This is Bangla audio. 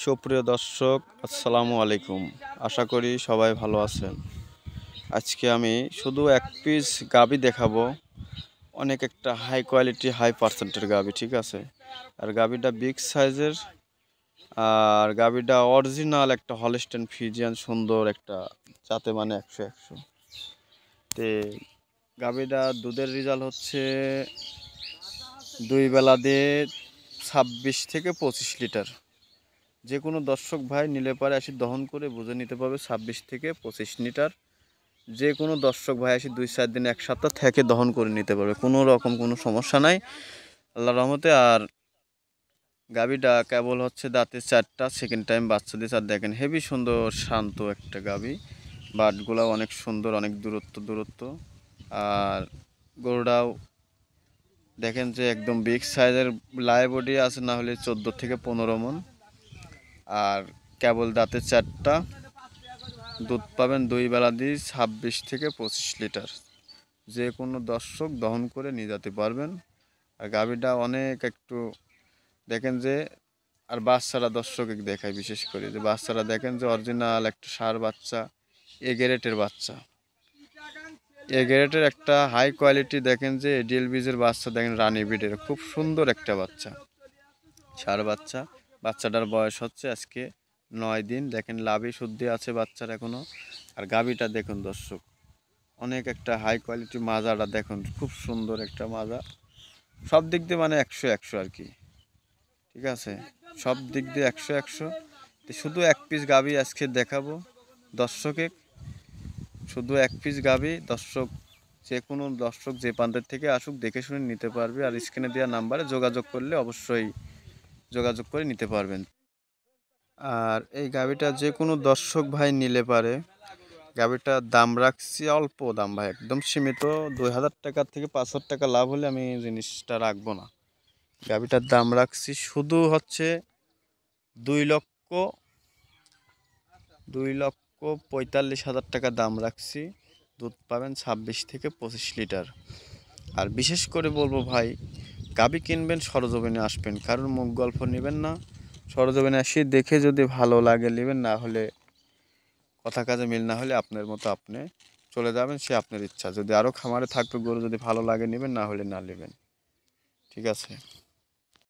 সুপ্রিয় দর্শক, আসসালামু আলাইকুম। আশা করি সবাই ভালো আছেন। আজকে আমি শুধু এক পিস গাবি দেখাবো। অনেক একটা হাই কোয়ালিটি হাই পার্সেন্টের গাবি, ঠিক আছে। আর গাবিটা বিগ সাইজের, আর গাবিটা অরিজিনাল একটা হলস্টেইন ফ্রিজিয়ান সুন্দর একটা যাতে মানে 100-100। তে গাবিটা দুধের রেজাল্ট হচ্ছে 2 বেলা দিয়ে 26 থেকে 25 লিটার। যে কোনো দর্শক ভাই নিলে পারে আসি দহন করে বুঝে নিতে পারবে 26 থেকে 25 লিটার। যে কোনো দর্শক ভাই আসি 2-4 দিন 1 সপ্তাহ থেকে দহন করে নিতে পারবে, কোনো রকম কোনো সমস্যা নাই আল্লাহর রহমতে। আর গাবিটা কেবল হচ্ছে দাঁতে 4টা, সেকেন্ড টাইম বাচ্চা দিয়েছে। আর দেখেন হেভি সুন্দর শান্ত একটা গাবি, বাটগুলাও অনেক সুন্দর, অনেক দূরত্ব। আর গরুটাও দেখেন যে একদম বিগ সাইজের, লাই বডি আছে না হলে 14 থেকে 15 মণ। আর কেবল দাঁতে 4টা, দুধ পাবেন 2 বেলা দিয়ে 26 থেকে 25 লিটার। যে কোনো দর্শক দহন করে নিয়ে যেতে পারবেন। আর গাভীটা অনেক একটু দেখেন যে, আর বাচ্চারা দর্শকে দেখায় বিশেষ করে যে বাচ্চারা দেখেন যে অরিজিনাল একটা ষাঁড় বাচ্চা, এ গ্রেটের বাচ্চা, এ গ্রেটের একটা হাই কোয়ালিটি। দেখেন যে এডিএল বীজের বাচ্চা, দেখেন রানী বিডের খুব সুন্দর একটা বাচ্চা, ষাঁড় বাচ্চা। বাচ্চাটার বয়স হচ্ছে আজকে 9 দিন। দেখেন লাভি শুদ্ধি আছে বাচ্চার এখনো। আর গাভীটা দেখুন দর্শক, অনেক একটা হাই কোয়ালিটি। মাজাটা দেখুন, খুব সুন্দর একটা মাজা। সব দিক দিয়ে মানে 100-100 আর কি, ঠিক আছে। সব দিক দিয়ে 100-100। শুধু এক পিস গাভী আজকে দেখাবো দর্শকে, শুধু এক পিস গাভী। দর্শক যে কোনো দর্শক যে প্রান্তের থেকে আসুক দেখে শুনে নিতে পারবে। আর স্ক্রিনে দেওয়া নাম্বারে যোগাযোগ করলে অবশ্যই যোগাযোগ করে নিতে পারবেন। আর এই গাভীটা যে কোনো দর্শক ভাই নিলে পারে। গাভীটার দাম রাখছি অল্প দাম ভাই, একদম সীমিত। 2000 টাকা থেকে 5000 টাকা লাভ হলে আমি জিনিসটা রাখবো না। গাভীটার দাম রাখছি শুধু হচ্ছে 2,45,000 টাকা দাম রাখছি। দুধ পাবেন 26 থেকে 25 লিটার। আর বিশেষ করে বলবো ভাই, গাভী কিনবেন সরজমিনে আসবেন, কারোর মুখ গল্প নেবেন না। সরজমিনে আসি দেখে যদি ভালো লাগে নেবেন, না হলে কথা কাজে মিল না হলে আপনার মতো আপনি চলে যাবেন, সে আপনার ইচ্ছা। যদি আরও খামারে থাকবে গরু, যদি ভালো লাগে নেবেন, না হলে না নেবেন, ঠিক আছে।